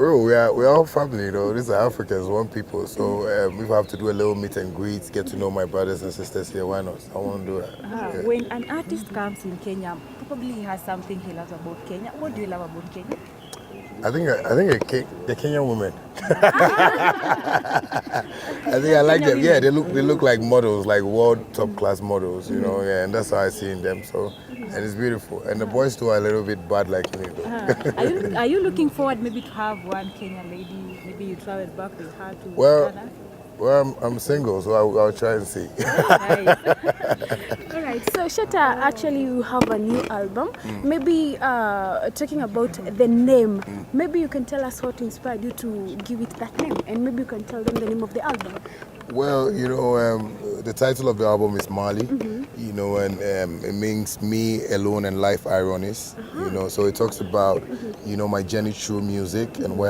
Oh, we're all family, you know. These are Africans, one people. So we have to do a little meet and greet, get to know my brothers and sisters here. Why not? I want to do that. Yeah. When an artist comes in Kenya, probably he has something he loves about Kenya. What do you love about Kenya? I think the Kenyan women. I think I like them. Yeah, they look like models, like world top class models, you know. Yeah, and that's how I see in them. So, and it's beautiful. And the boys too are a little bit bad like me, though. Are you looking forward maybe to have one Kenyan lady? Maybe you travel back with her to Well, Ghana? well, I'm single, so I'll try and see. Nice. All right, so Shatta, actually you have a new album. Maybe talking about the name, maybe you can tell us what inspired you to give it that name, and maybe you can tell them the name of the album. Well, you know, the title of the album is Mali, you know, and it means me alone and life ironies, you know, so it talks about, you know, my journey through music and where